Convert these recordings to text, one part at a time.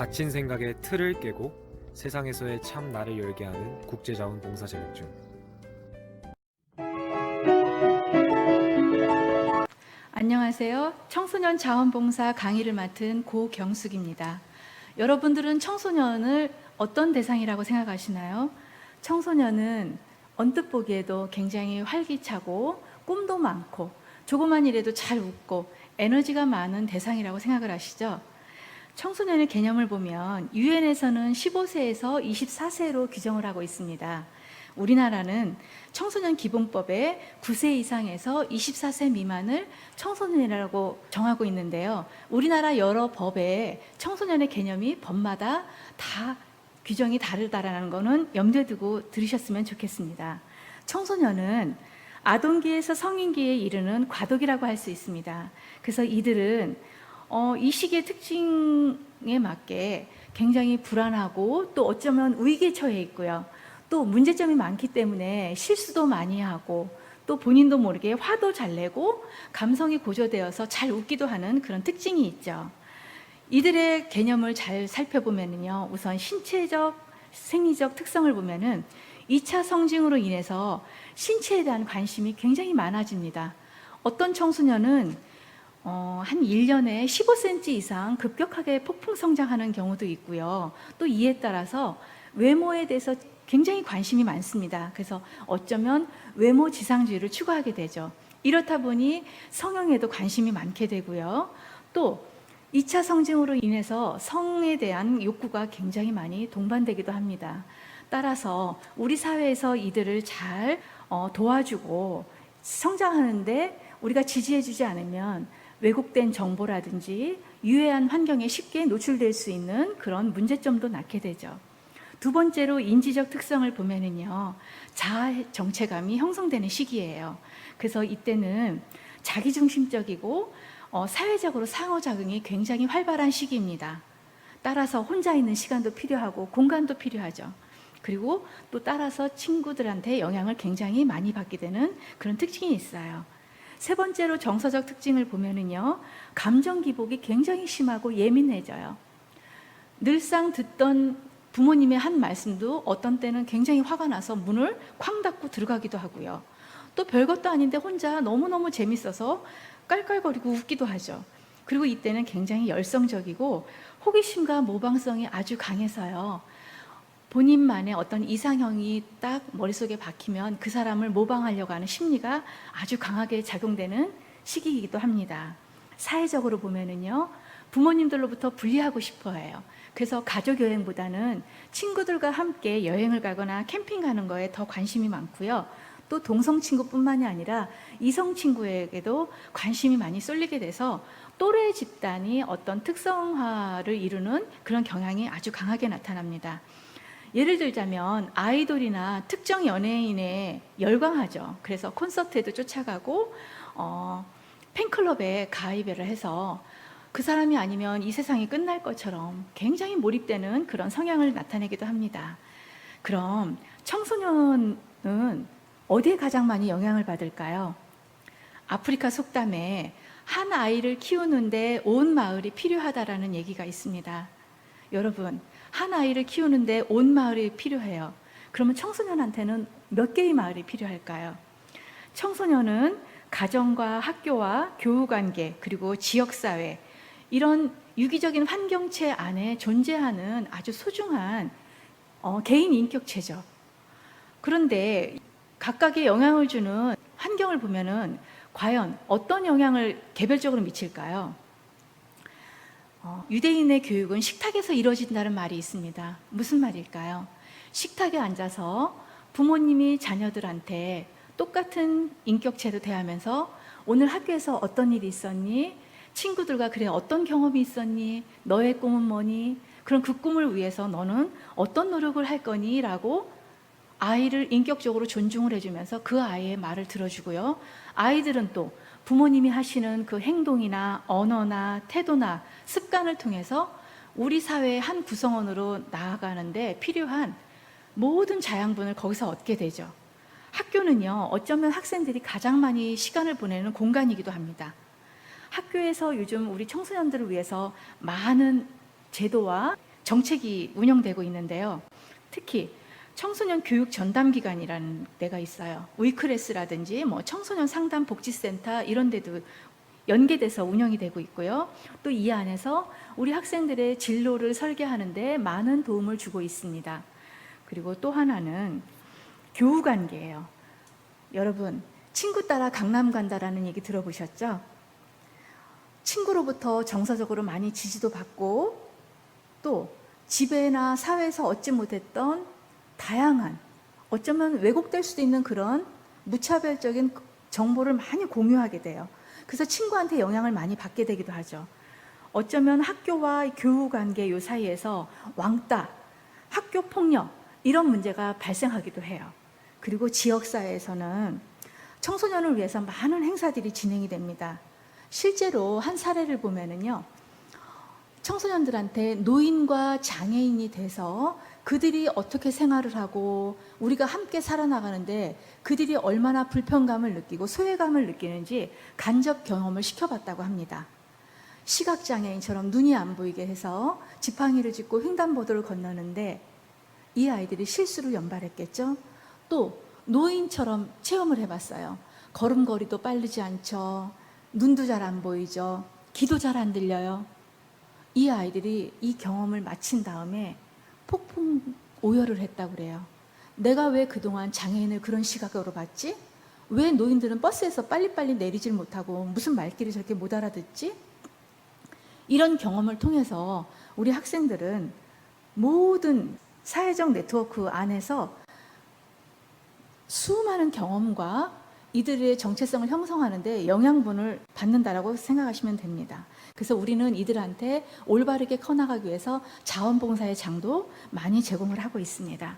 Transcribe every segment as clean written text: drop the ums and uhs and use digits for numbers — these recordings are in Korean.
닫힌 생각의 틀을 깨고 세상에서의 참 나를 열게 하는 국제자원봉사 자격증. 안녕하세요. 청소년 자원봉사 강의를 맡은 고경숙입니다. 여러분들은 청소년을 어떤 대상이라고 생각하시나요? 청소년은 언뜻 보기에도 굉장히 활기차고 꿈도 많고 조그만 일에도 잘 웃고 에너지가 많은 대상이라고 생각을 하시죠? 청소년의 개념을 보면 유엔에서는 15세에서 24세로 규정을 하고 있습니다. 우리나라는 청소년 기본법에 9세 이상에서 24세 미만을 청소년이라고 정하고 있는데요. 우리나라 여러 법에 청소년의 개념이 법마다 다 규정이 다르다라는 거는 염두에 두고 들으셨으면 좋겠습니다. 청소년은 아동기에서 성인기에 이르는 과도기라고 할 수 있습니다. 그래서 이들은 이 시기의 특징에 맞게 굉장히 불안하고 또 어쩌면 위기에 처해 있고요. 또 문제점이 많기 때문에 실수도 많이 하고 또 본인도 모르게 화도 잘 내고 감성이 고조되어서 잘 웃기도 하는 그런 특징이 있죠. 이들의 개념을 잘 살펴보면요, 우선 신체적, 생리적 특성을 보면은 2차 성징으로 인해서 신체에 대한 관심이 굉장히 많아집니다. 어떤 청소년은 한 1년에 15cm 이상 급격하게 폭풍 성장하는 경우도 있고요. 또 이에 따라서 외모에 대해서 굉장히 관심이 많습니다. 그래서 어쩌면 외모 지상주의를 추구하게 되죠. 이렇다 보니 성형에도 관심이 많게 되고요. 또 2차 성징으로 인해서 성에 대한 욕구가 굉장히 많이 동반되기도 합니다. 따라서 우리 사회에서 이들을 잘 도와주고 성장하는데 우리가 지지해주지 않으면 왜곡된 정보라든지 유해한 환경에 쉽게 노출될 수 있는 그런 문제점도 낳게 되죠. 두 번째로 인지적 특성을 보면은요, 자아 정체감이 형성되는 시기예요. 그래서 이때는 자기중심적이고 사회적으로 상호작용이 굉장히 활발한 시기입니다. 따라서 혼자 있는 시간도 필요하고 공간도 필요하죠. 그리고 또 따라서 친구들한테 영향을 굉장히 많이 받게 되는 그런 특징이 있어요. 세 번째로 정서적 특징을 보면은요, 감정 기복이 굉장히 심하고 예민해져요. 늘상 듣던 부모님의 한 말씀도 어떤 때는 굉장히 화가 나서 문을 쾅 닫고 들어가기도 하고요. 또 별것도 아닌데 혼자 너무너무 재밌어서 깔깔거리고 웃기도 하죠. 그리고 이때는 굉장히 열성적이고 호기심과 모방성이 아주 강해서요, 본인만의 어떤 이상형이 딱 머릿속에 박히면 그 사람을 모방하려고 하는 심리가 아주 강하게 작용되는 시기이기도 합니다. 사회적으로 보면은요, 부모님들로부터 분리하고 싶어 해요. 그래서 가족 여행보다는 친구들과 함께 여행을 가거나 캠핑 가는 거에 더 관심이 많고요. 또 동성 친구뿐만이 아니라 이성 친구에게도 관심이 많이 쏠리게 돼서 또래 집단이 어떤 특성화를 이루는 그런 경향이 아주 강하게 나타납니다. 예를 들자면 아이돌이나 특정 연예인에 열광하죠. 그래서 콘서트에도 쫓아가고 팬클럽에 가입을 해서 그 사람이 아니면 이 세상이 끝날 것처럼 굉장히 몰입되는 그런 성향을 나타내기도 합니다. 그럼 청소년은 어디에 가장 많이 영향을 받을까요? 아프리카 속담에 한 아이를 키우는데 온 마을이 필요하다라는 얘기가 있습니다. 여러분, 한 아이를 키우는데 온 마을이 필요해요. 그러면 청소년한테는 몇 개의 마을이 필요할까요? 청소년은 가정과 학교와 교우관계 그리고 지역사회, 이런 유기적인 환경체 안에 존재하는 아주 소중한 개인 인격체죠. 그런데 각각의 영향을 주는 환경을 보면은 과연 어떤 영향을 개별적으로 미칠까요? 유대인의 교육은 식탁에서 이루어진다는 말이 있습니다. 무슨 말일까요? 식탁에 앉아서 부모님이 자녀들한테 똑같은 인격체로 대하면서 오늘 학교에서 어떤 일이 있었니? 친구들과 그래 어떤 경험이 있었니? 너의 꿈은 뭐니? 그럼 그 꿈을 위해서 너는 어떤 노력을 할 거니? 라고 아이를 인격적으로 존중을 해주면서 그 아이의 말을 들어주고요. 아이들은 또 부모님이 하시는 그 행동이나 언어나 태도나 습관을 통해서 우리 사회의 한 구성원으로 나아가는데 필요한 모든 자양분을 거기서 얻게 되죠. 학교는요, 어쩌면 학생들이 가장 많이 시간을 보내는 공간이기도 합니다. 학교에서 요즘 우리 청소년들을 위해서 많은 제도와 정책이 운영되고 있는데요. 특히 청소년 교육 전담 기관이라는 데가 있어요. 위크레스라든지 뭐 청소년 상담 복지센터 이런 데도 연계돼서 운영이 되고 있고요. 또 이 안에서 우리 학생들의 진로를 설계하는 데 많은 도움을 주고 있습니다. 그리고 또 하나는 교우 관계예요. 여러분, 친구 따라 강남 간다라는 얘기 들어보셨죠? 친구로부터 정서적으로 많이 지지도 받고 또 집에나 사회에서 얻지 못했던 다양한, 어쩌면 왜곡될 수도 있는 그런 무차별적인 정보를 많이 공유하게 돼요. 그래서 친구한테 영향을 많이 받게 되기도 하죠. 어쩌면 학교와 교우 관계 요 사이에서 왕따, 학교 폭력 이런 문제가 발생하기도 해요. 그리고 지역사회에서는 청소년을 위해서 많은 행사들이 진행이 됩니다. 실제로 한 사례를 보면은요, 청소년들한테 노인과 장애인이 돼서 그들이 어떻게 생활을 하고 우리가 함께 살아나가는데 그들이 얼마나 불편감을 느끼고 소외감을 느끼는지 간접 경험을 시켜봤다고 합니다. 시각장애인처럼 눈이 안 보이게 해서 지팡이를 짚고 횡단보도를 건너는데 이 아이들이 실수로 연발했겠죠. 또 노인처럼 체험을 해봤어요. 걸음걸이도 빠르지 않죠. 눈도 잘 안 보이죠. 귀도 잘 안 들려요. 이 아이들이 이 경험을 마친 다음에 폭풍 오열을 했다고 그래요. 내가 왜 그동안 장애인을 그런 시각으로 봤지? 왜 노인들은 버스에서 빨리빨리 내리질 못하고 무슨 말귀를 저렇게 못 알아듣지? 이런 경험을 통해서 우리 학생들은 모든 사회적 네트워크 안에서 수많은 경험과 이들의 정체성을 형성하는데 영양분을 받는다라고 생각하시면 됩니다. 그래서 우리는 이들한테 올바르게 커나가기 위해서 자원봉사의 장도 많이 제공을 하고 있습니다.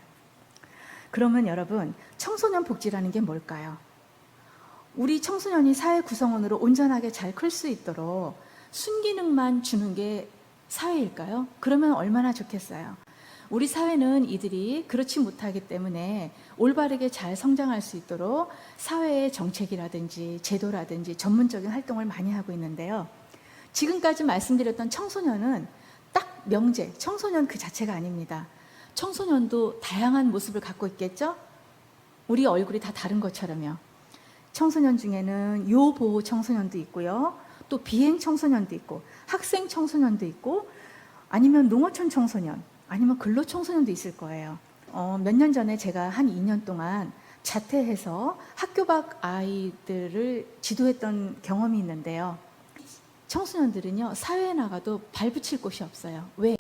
그러면 여러분, 청소년 복지라는 게 뭘까요? 우리 청소년이 사회 구성원으로 온전하게 잘 클 수 있도록 순기능만 주는 게 사회일까요? 그러면 얼마나 좋겠어요. 우리 사회는 이들이 그렇지 못하기 때문에 올바르게 잘 성장할 수 있도록 사회의 정책이라든지 제도라든지 전문적인 활동을 많이 하고 있는데요. 지금까지 말씀드렸던 청소년은 딱 명제, 청소년 그 자체가 아닙니다. 청소년도 다양한 모습을 갖고 있겠죠? 우리 얼굴이 다 다른 것처럼요. 청소년 중에는 요보호 청소년도 있고요. 또 비행 청소년도 있고 학생 청소년도 있고 아니면 농어촌 청소년 아니면 근로 청소년도 있을 거예요. 몇 년 전에 제가 한 2년 동안 자퇴해서 학교 밖 아이들을 지도했던 경험이 있는데요. 청소년들은요, 사회에 나가도 발붙일 곳이 없어요. 왜?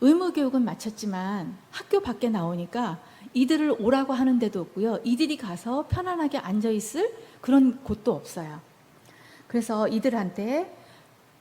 의무교육은 마쳤지만 학교 밖에 나오니까 이들을 오라고 하는 데도 없고요. 이들이 가서 편안하게 앉아있을 그런 곳도 없어요. 그래서 이들한테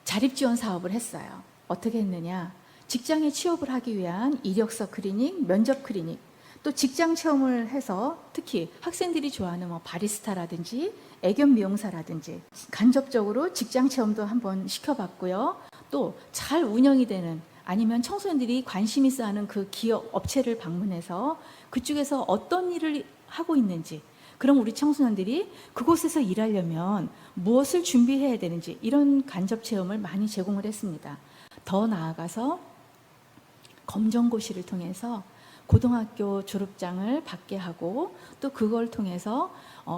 자립지원 사업을 했어요. 어떻게 했느냐? 직장에 취업을 하기 위한 이력서 클리닉, 면접 클리닉, 또 직장 체험을 해서 특히 학생들이 좋아하는 뭐 바리스타라든지 애견 미용사라든지 간접적으로 직장 체험도 한번 시켜봤고요. 또 잘 운영이 되는 아니면 청소년들이 관심 있어 하는 그 기업, 업체를 방문해서 그쪽에서 어떤 일을 하고 있는지, 그럼 우리 청소년들이 그곳에서 일하려면 무엇을 준비해야 되는지 이런 간접 체험을 많이 제공을 했습니다. 더 나아가서 검정고시를 통해서 고등학교 졸업장을 받게 하고 또 그걸 통해서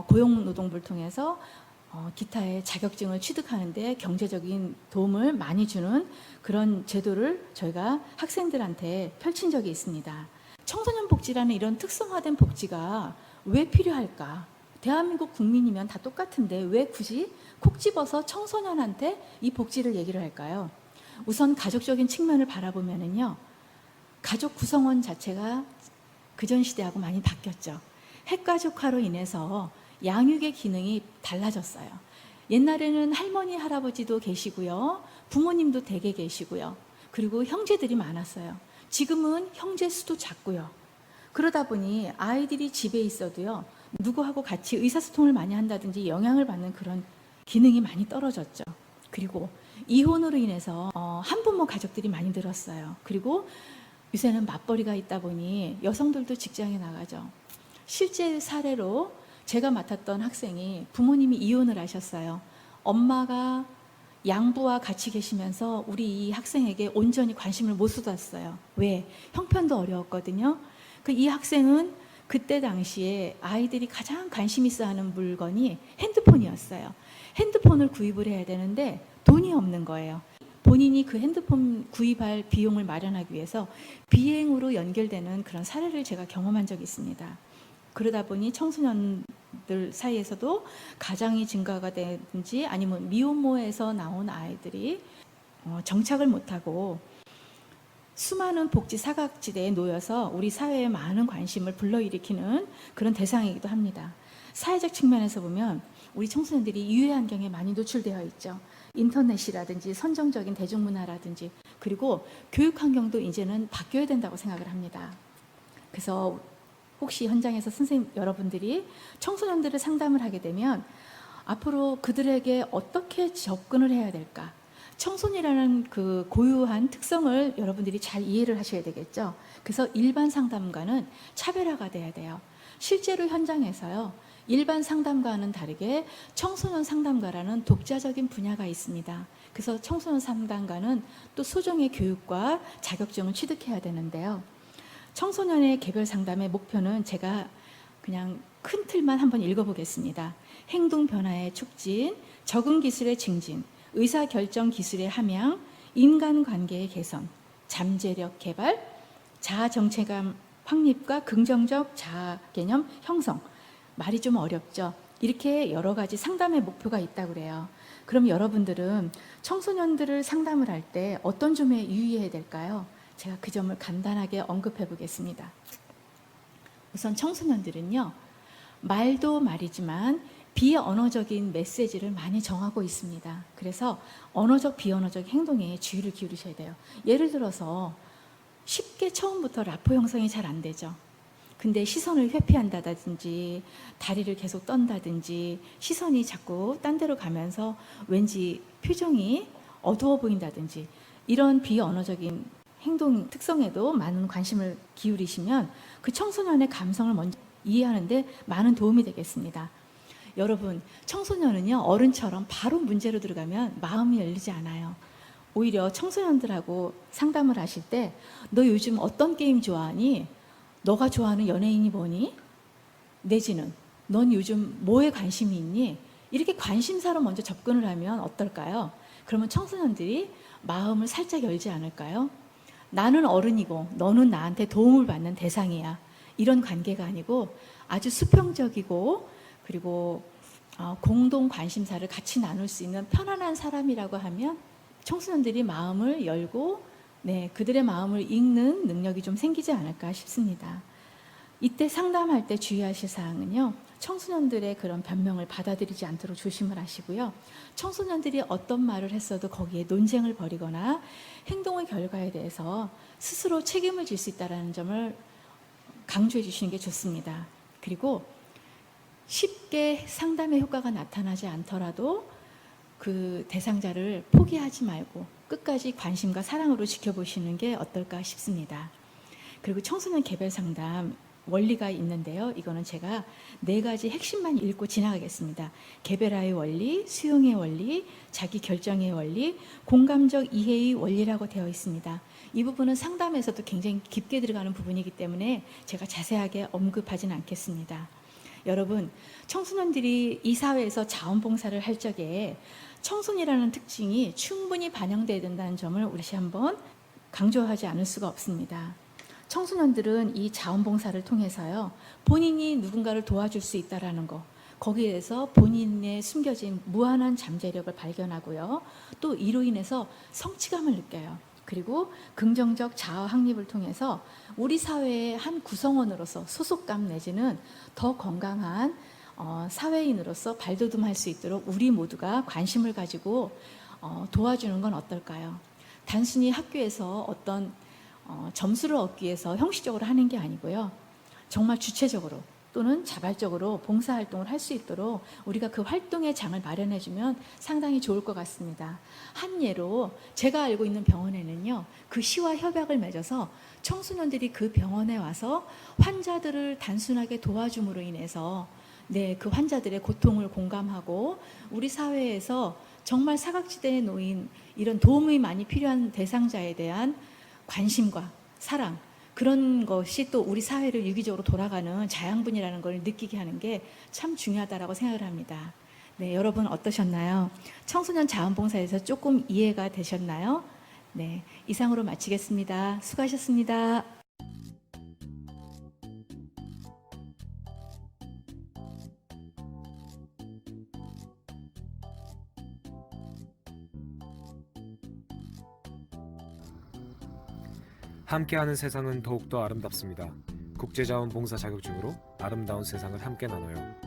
고용노동부를 통해서 기타의 자격증을 취득하는 데 경제적인 도움을 많이 주는 그런 제도를 저희가 학생들한테 펼친 적이 있습니다. 청소년 복지라는 이런 특성화된 복지가 왜 필요할까? 대한민국 국민이면 다 똑같은데 왜 굳이 콕 집어서 청소년한테 이 복지를 얘기를 할까요? 우선 가족적인 측면을 바라보면은요, 가족 구성원 자체가 그전 시대하고 많이 바뀌었죠. 핵가족화로 인해서 양육의 기능이 달라졌어요. 옛날에는 할머니, 할아버지도 계시고요. 부모님도 댁에 계시고요. 그리고 형제들이 많았어요. 지금은 형제 수도 작고요. 그러다 보니 아이들이 집에 있어도요, 누구하고 같이 의사소통을 많이 한다든지 영향을 받는 그런 기능이 많이 떨어졌죠. 그리고 이혼으로 인해서 한부모 가족들이 많이 늘었어요. 그리고 요새는 맞벌이가 있다 보니 여성들도 직장에 나가죠. 실제 사례로 제가 맡았던 학생이 부모님이 이혼을 하셨어요. 엄마가 양부와 같이 계시면서 우리 이 학생에게 온전히 관심을 못 쏟았어요. 왜? 형편도 어려웠거든요. 이 학생은 그때 당시에 아이들이 가장 관심 있어 하는 물건이 핸드폰이었어요. 핸드폰을 구입을 해야 되는데 돈이 없는 거예요. 본인이 그 핸드폰 구입할 비용을 마련하기 위해서 비행으로 연결되는 그런 사례를 제가 경험한 적이 있습니다. 그러다 보니 청소년들 사이에서도 가장이 증가가 되든지 아니면 미혼모에서 나온 아이들이 정착을 못하고 수많은 복지 사각지대에 놓여서 우리 사회에 많은 관심을 불러일으키는 그런 대상이기도 합니다. 사회적 측면에서 보면 우리 청소년들이 유해 환경에 많이 노출되어 있죠. 인터넷이라든지 선정적인 대중문화라든지, 그리고 교육 환경도 이제는 바뀌어야 된다고 생각을 합니다. 그래서 혹시 현장에서 선생님 여러분들이 청소년들을 상담을 하게 되면 앞으로 그들에게 어떻게 접근을 해야 될까? 청소년이라는 그 고유한 특성을 여러분들이 잘 이해를 하셔야 되겠죠. 그래서 일반 상담과는 차별화가 돼야 돼요. 실제로 현장에서요, 일반 상담과는 다르게 청소년 상담가라는 독자적인 분야가 있습니다. 그래서 청소년 상담가는 또 소정의 교육과 자격증을 취득해야 되는데요. 청소년의 개별 상담의 목표는 제가 그냥 큰 틀만 한번 읽어보겠습니다. 행동 변화의 촉진, 적응 기술의 증진, 의사결정 기술의 함양, 인간관계의 개선, 잠재력 개발, 자아 정체감 확립과 긍정적 자아 개념 형성. 말이 좀 어렵죠. 이렇게 여러 가지 상담의 목표가 있다고 그래요. 그럼 여러분들은 청소년들을 상담을 할 때 어떤 점에 유의해야 될까요? 제가 그 점을 간단하게 언급해 보겠습니다. 우선 청소년들은요, 말도 말이지만 비언어적인 메시지를 많이 정하고 있습니다. 그래서 언어적, 비언어적 행동에 주의를 기울이셔야 돼요. 예를 들어서 쉽게 처음부터 라포 형성이 잘 안 되죠. 근데 시선을 회피한다든지 다리를 계속 떤다든지 시선이 자꾸 딴 데로 가면서 왠지 표정이 어두워 보인다든지 이런 비언어적인 행동 특성에도 많은 관심을 기울이시면 그 청소년의 감성을 먼저 이해하는데 많은 도움이 되겠습니다. 여러분, 청소년은요, 어른처럼 바로 문제로 들어가면 마음이 열리지 않아요. 오히려 청소년들하고 상담을 하실 때 너 요즘 어떤 게임 좋아하니? 너가 좋아하는 연예인이 뭐니? 내지는 넌 요즘 뭐에 관심이 있니? 이렇게 관심사로 먼저 접근을 하면 어떨까요? 그러면 청소년들이 마음을 살짝 열지 않을까요? 나는 어른이고 너는 나한테 도움을 받는 대상이야. 이런 관계가 아니고 아주 수평적이고 그리고 공동 관심사를 같이 나눌 수 있는 편안한 사람이라고 하면 청소년들이 마음을 열고 그들의 마음을 읽는 능력이 좀 생기지 않을까 싶습니다. 이때 상담할 때 주의하실 사항은요, 청소년들의 그런 변명을 받아들이지 않도록 조심을 하시고요. 청소년들이 어떤 말을 했어도 거기에 논쟁을 벌이거나 행동의 결과에 대해서 스스로 책임을 질 수 있다는 점을 강조해 주시는 게 좋습니다. 그리고 쉽게 상담의 효과가 나타나지 않더라도 그 대상자를 포기하지 말고 끝까지 관심과 사랑으로 지켜보시는 게 어떨까 싶습니다. 그리고 청소년 개별 상담 원리가 있는데요. 이거는 제가 4가지 핵심만 읽고 지나가겠습니다. 개별화의 원리, 수용의 원리, 자기 결정의 원리, 공감적 이해의 원리라고 되어 있습니다. 이 부분은 상담에서도 굉장히 깊게 들어가는 부분이기 때문에 제가 자세하게 언급하지는 않겠습니다. 여러분, 청소년들이 이 사회에서 자원봉사를 할 적에 청소년이라는 특징이 충분히 반영돼야 된다는 점을 우리 한번 강조하지 않을 수가 없습니다. 청소년들은 이 자원봉사를 통해서요, 본인이 누군가를 도와줄 수 있다는 거, 거기에서 본인의 숨겨진 무한한 잠재력을 발견하고요, 또 이로 인해서 성취감을 느껴요. 그리고 긍정적 자아 확립을 통해서 우리 사회의 한 구성원으로서 소속감 내지는 더 건강한 사회인으로서 발돋움할 수 있도록 우리 모두가 관심을 가지고 도와주는 건 어떨까요? 단순히 학교에서 어떤 점수를 얻기 위해서 형식적으로 하는 게 아니고요, 정말 주체적으로 또는 자발적으로 봉사활동을 할 수 있도록 우리가 그 활동의 장을 마련해주면 상당히 좋을 것 같습니다. 한 예로 제가 알고 있는 병원에는요, 그 시와 협약을 맺어서 청소년들이 그 병원에 와서 환자들을 단순하게 도와줌으로 인해서 그 환자들의 고통을 공감하고 우리 사회에서 정말 사각지대에 놓인 이런 도움이 많이 필요한 대상자에 대한 관심과 사랑, 그런 것이 또 우리 사회를 유기적으로 돌아가는 자양분이라는 걸 느끼게 하는 게 참 중요하다고 생각을 합니다. 네, 여러분 어떠셨나요? 청소년 자원봉사에서 조금 이해가 되셨나요? 네, 이상으로 마치겠습니다. 수고하셨습니다. 함께하는 세상은 더욱더 아름답습니다. 국제자원봉사 자격증으로 아름다운 세상을 함께 나눠요.